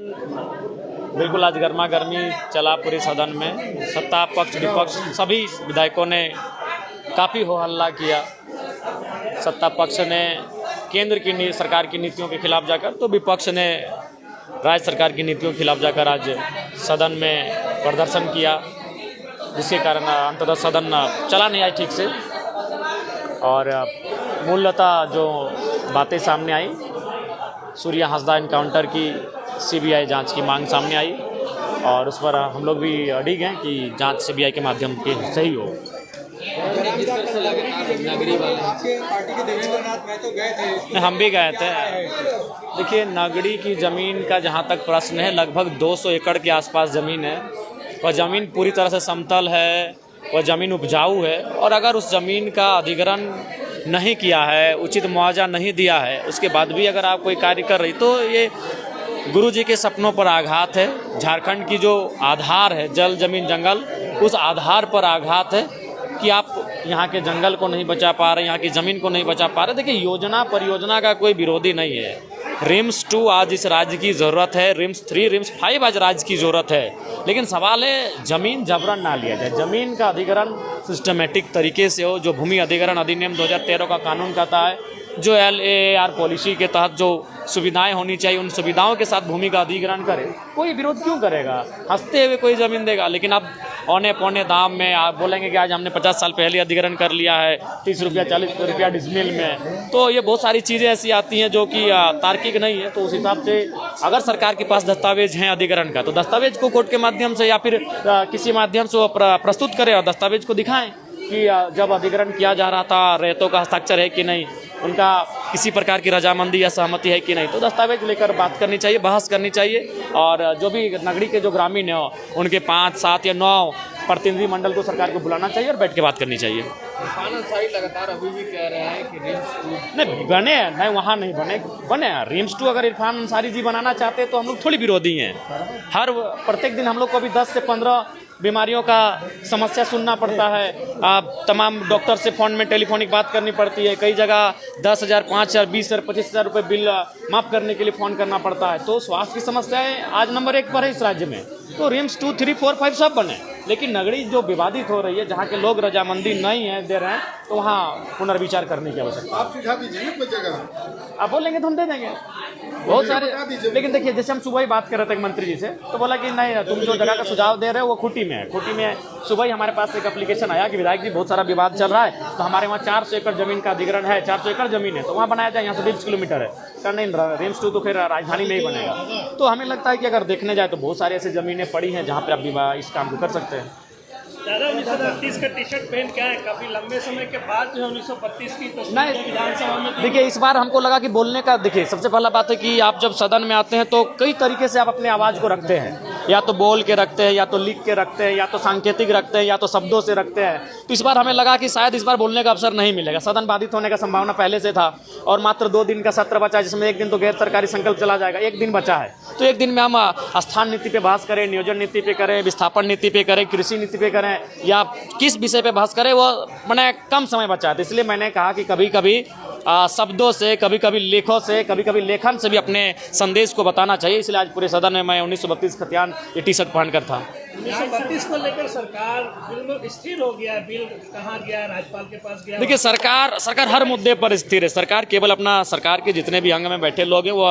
बिल्कुल, आज गर्मा गर्मी चला पूरे सदन में। सत्ता पक्ष विपक्ष सभी विधायकों ने काफ़ी हो हल्ला किया। सत्ता पक्ष ने केंद्र की सरकार की नीतियों के खिलाफ जाकर, तो विपक्ष ने राज्य सरकार की नीतियों के खिलाफ जाकर आज सदन में प्रदर्शन किया, जिसके कारण अंततः सदन चला नहीं आज ठीक से। और मूलतः जो बातें सामने आई, सूर्या हांसदा इनकाउंटर की सीबीआई जांच की मांग सामने आई और उस पर हम लोग भी अड़िग हैं कि जांच सीबीआई के माध्यम के सही हो। आपके पार्टी के देवेंद्र नाथ महतो गए थे? हम भी गए थे। देखिए, नगड़ी की ज़मीन का जहाँ तक प्रश्न है, लगभग 200 एकड़ के आसपास ज़मीन है। वह ज़मीन पूरी तरह से समतल है, वह ज़मीन उपजाऊ है, और अगर उस ज़मीन का अधिग्रहण नहीं किया है, उचित मुआवजा नहीं दिया है, उसके बाद भी अगर आप कोई कार्य कर रही, तो ये गुरुजी के सपनों पर आघात है। झारखंड की जो आधार है, जल जमीन जंगल, उस आधार पर आघात है कि आप यहाँ के जंगल को नहीं बचा पा रहे, यहाँ की ज़मीन को नहीं बचा पा रहे। देखिए, योजना परियोजना का कोई विरोधी नहीं है। रिम्स 2 आज इस राज्य की ज़रूरत है, रिम्स 3 रिम्स 5 आज राज्य की ज़रूरत है, लेकिन सवाल है ज़मीन जबरन ना लिया जाए। ज़मीन का अधिग्रहण सिस्टमेटिक तरीके से हो, जो भूमि अधिग्रहण अधिनियम 2013 का कानून कहता है, जो LAR पॉलिसी के तहत जो सुविधाएं होनी चाहिए, उन सुविधाओं के साथ भूमि का अधिग्रहण करे। कोई विरोध क्यों करेगा? हंसते हुए कोई ज़मीन देगा, लेकिन अब औने पौने दाम में आप बोलेंगे कि आज हमने 50 साल पहले अधिग्रहण कर लिया है, 30 रुपया 40 रुपया डिसमिल में। तो ये बहुत सारी चीज़ें ऐसी आती हैं जो कि तार्किक नहीं है। तो उस हिसाब से अगर सरकार के पास दस्तावेज हैं अधिग्रहण का, तो दस्तावेज को कोर्ट के माध्यम से या फिर किसी माध्यम से वो प्रस्तुत करें और दस्तावेज को दिखाएं कि जब अधिग्रहण किया जा रहा था, रेतों का हस्ताक्षर है कि नहीं, उनका किसी प्रकार की रजामंदी या सहमति है कि नहीं। तो दस्तावेज लेकर बात करनी चाहिए, बहस करनी चाहिए, और जो भी नगरी के जो ग्रामीण हैं उनके 5, 7 या 9 प्रतिनिधि मंडल को सरकार को बुलाना चाहिए और बैठ के बात करनी चाहिए। इरफान अंसारी लगातार अभी भी कह रहे हैं कि रिम्स 2 नहीं बने, नहीं वहाँ नहीं बने रिम्स 2 अगर इरफान अंसारी जी बनाना चाहते हैं तो हम लोग थोड़ी विरोधी हैं। हर प्रत्येक दिन हम लोग को अभी 10 से 15 बीमारियों का समस्या सुनना पड़ता है। तमाम डॉक्टर से फ़ोन में टेलीफोनिक बात करनी पड़ती है। कई जगह 10,000, 5,000, 20,000, 25,000 रुपये बिल माफ़ करने के लिए फ़ोन करना पड़ता है। तो स्वास्थ्य की समस्याएं आज नंबर 1 पर है इस राज्य में। तो रिम्स 2, 3, 4, 5 सब बने, लेकिन नगरी जो विवादित हो रही है, जहाँ के लोग रजामंदी नहीं है दे रहे हैं, तो वहाँ पुनर्विचार करने की आवश्यकता। आप सुझाव दीजिए ना कोई जगह, आप बोलेंगे तो हम दे देंगे बहुत सारे। लेकिन देखिए, जैसे हम सुबह ही बात कर रहे थे मंत्री जी से, तो बोला कि नहीं, तुम जो जगह का सुझाव दे रहे हो वो खूंटी में है। खूंटी में सुबह ही हमारे पास एक एप्लीकेशन आया कि विधायक जी बहुत सारा विवाद चल रहा है, तो हमारे वहाँ 400 एकड़ जमीन का अधिग्रहण है, 400 एकड़ जमीन है, तो वहाँ बनाया जाए, यहाँ से 20 किलोमीटर है। कर नहीं, रिम्स 2 तो फिर राजधानी में ही बनेगा। तो हमें लगता है कि अगर देखने जाए तो बहुत सारी ऐसी ज़मीनें पड़ी हैं जहाँ पर आप इस काम को कर सकते हैं। दादा 1938 का टी शर्ट पहन क्या है, काफी लंबे समय के बाद जो है 1932 की तस्वीर विधानसभा में। देखिए, इस बार हमको लगा कि बोलने का, देखिए सबसे पहला बात है कि आप जब सदन में आते हैं तो कई तरीके से आप अपने आवाज़ को रखते हैं, या तो बोल के रखते हैं, या तो लिख के रखते हैं, या तो सांकेतिक रखते हैं, या तो शब्दों से रखते हैं। तो इस बार हमें लगा कि शायद इस बार बोलने का अवसर नहीं मिलेगा। सदन बाधित होने का संभावना पहले से था, और मात्र 2 दिन का सत्र बचा, जिसमें एक दिन तो गैर सरकारी संकल्प चला जाएगा, एक दिन बचा है। तो एक दिन में हम स्थान नीति पे बहस करें, नियोजन नीति पे करें, विस्थापन नीति पे करें, कृषि नीति पे करें, या किस विषय पे बहस करें, वो मैंने कम समय बचा है। तो इसलिए मैंने कहा कि कभी कभी शब्दों से, कभी कभी लेखों से, कभी कभी लेखन से भी अपने संदेश को बताना चाहिए। इसलिए आज पूरे सदन में मैं 1932 खतियान ये टी शर्ट पहनकर था। 1932 को लेकर सरकार बिल्कुल स्थिर हो गया, बिल कहाँ गया, राज्यपाल के पास गया। देखिए, सरकार हर मुद्दे पर स्थिर है। सरकार केवल सरकार के जितने भी अंग में बैठे लोग हैं, वो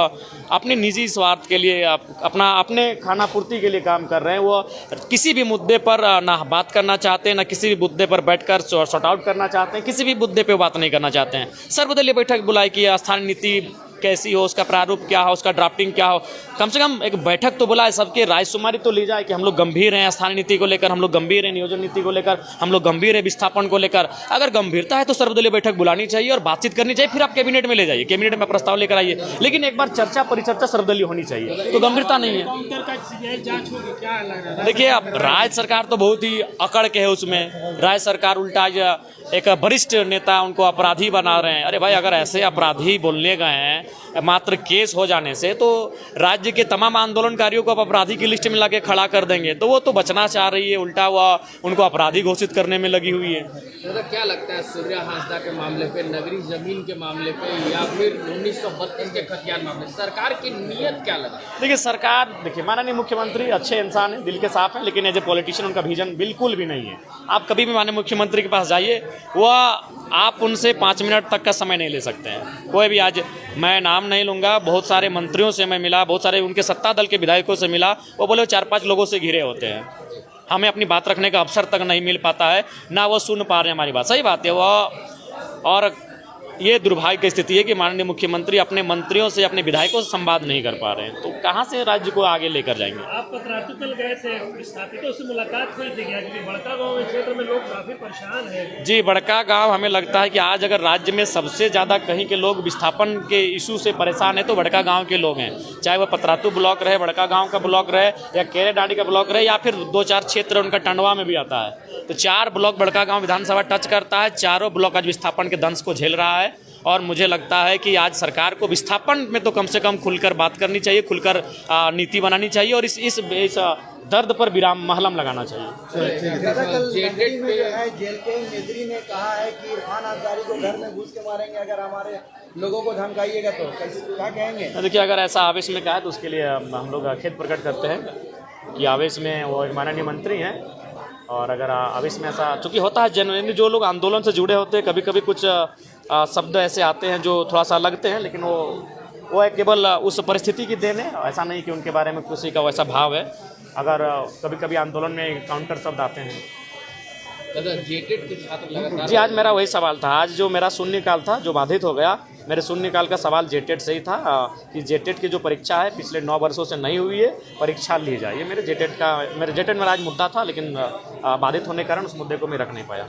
अपने निजी स्वार्थ के लिए, अपने खाना पूर्ति के लिए काम कर रहे हैं। वो किसी भी मुद्दे पर ना बात करना चाहते हैं, ना किसी भी मुद्दे पर बैठकर सॉर्ट आउट करना चाहते हैं, किसी भी मुद्दे पर बात नहीं करना चाहते हैं। सर्वदलीय बैठक बुलाई कि स्थानीय नीति कैसी हो, उसका प्रारूप क्या हो, उसका ड्राफ्टिंग क्या हो, कम से कम एक बैठक तो बुलाए, सबके रायशुमारी तो ली जाए कि हम लोग गंभीर हैं स्थानीय नीति को लेकर, हम लोग गंभीर हैं नियोजन नीति को लेकर, हम लोग गंभीर है विस्थापन को लेकर। अगर गंभीरता है तो सर्वदलीय बैठक बुलानी चाहिए और बातचीत करनी चाहिए, फिर आप कैबिनेट में ले जाइए, कैबिनेट में प्रस्ताव लेकर आइए, लेकिन एक बार चर्चा परिचर्चा सर्वदलीय होनी चाहिए। तो गंभीरता नहीं है। देखिए, अब राज्य सरकार तो बहुत ही अकड़ के है उसमें। राज्य सरकार उल्टा एक वरिष्ठ नेता उनको अपराधी बना रहे हैं। अरे भाई, अगर ऐसे अपराधी बोलने गए हैं मात्र केस हो जाने से तो राज्य के तमाम आंदोलनकारियों को आप अपराधी की लिस्ट में ला के खड़ा कर देंगे, तो वो तो बचना चाह रही है, उल्टा हुआ उनको अपराधी घोषित करने में लगी हुई है। दादा क्या लगता है सूर्या हांसदा के मामले पे, नगरी जमीन के मामले पे या फिर 1932 के खतियान मामले, सरकार की नीयत क्या लगा? देखिए सरकार, देखिए माननीय मुख्यमंत्री अच्छे इंसान हैं, दिल के साफ हैं, लेकिन एज ए पॉलिटिशियन उनका विजन बिल्कुल भी नहीं है। आप कभी भी माननीय मुख्यमंत्री के पास जाइए, वह आप उनसे 5 मिनट तक का समय नहीं ले सकते हैं। कोई भी, आज मैं नाम नहीं लूँगा, बहुत सारे मंत्रियों से मैं मिला, बहुत सारे उनके सत्ता दल के विधायकों से मिला, वो बोले 4-5 लोगों से घिरे होते हैं, हमें अपनी बात रखने का अवसर तक नहीं मिल पाता है, ना वो सुन पा रहे हैं हमारी बात। सही बात है वो, और ये दुर्भाग्य की स्थिति है कि माननीय मुख्यमंत्री अपने मंत्रियों से, अपने विधायकों से संवाद नहीं कर पा रहे हैं, तो कहाँ से राज्य को आगे लेकर जाएंगे। आप पतरातू कल गए थे, विस्थापितों से मुलाकात हुई थी क्या? क्योंकि बड़का गांव में क्षेत्र में लोग काफी परेशान हैं। जी, बड़का गांव, हमें लगता है कि आज अगर राज्य में सबसे ज़्यादा कहीं के लोग विस्थापन के इशू से परेशान है तो बड़का गांव के लोग हैं, चाहे वह पतरातू ब्लॉक रहे, बड़का गांव का ब्लॉक रहे, या केरेडांडी का ब्लॉक रहे, या फिर 2-4 क्षेत्र उनका टंडवा में भी आता है। तो 4 ब्लॉक बड़का गांव विधानसभा टच करता है, चारों ब्लॉक आज विस्थापन के दंश को झेल रहा है। और मुझे लगता है कि आज सरकार को विस्थापन में तो कम से कम खुलकर बात करनी चाहिए, खुलकर नीति बनानी चाहिए, और इस दर्द पर विराम महलम लगाना चाहिए। जेल के मेजरी ने कहा है कि इरफान अंसारी को घर में घुस के मारेंगे अगर हमारे लोगों को धमकाइएगा, तो क्या कहेंगे? देखिए, अगर ऐसा आवेश में कहा है तो उसके लिए हम लोग खेद प्रकट करते हैं कि आवेश में वो माननीय मंत्री हैं, और अगर आवेश में ऐसा, चूँकि होता है जनरली जो लोग आंदोलन से जुड़े होते हैं, कभी कभी कुछ शब्द ऐसे आते हैं जो थोड़ा सा लगते हैं, लेकिन वो केवल उस परिस्थिति की देन है, ऐसा नहीं कि उनके बारे में किसी का वैसा भाव है। अगर कभी कभी आंदोलन में काउंटर शब्द आते हैं। दादा जेटेड के छात्र लगातार, जी, आज मेरा वही सवाल था, आज जो मेरा शून्यकाल था जो बाधित हो गया, मेरे शून्यकाल का सवाल जेटेड से ही था कि जेटेड की जो परीक्षा है पिछले 9 वर्षों से नहीं हुई है, परीक्षा ली जाए। ये मेरे जेटेड में आज मुद्दा था, लेकिन बाधित होने के कारण उस मुद्दे को मैं रख नहीं पाया।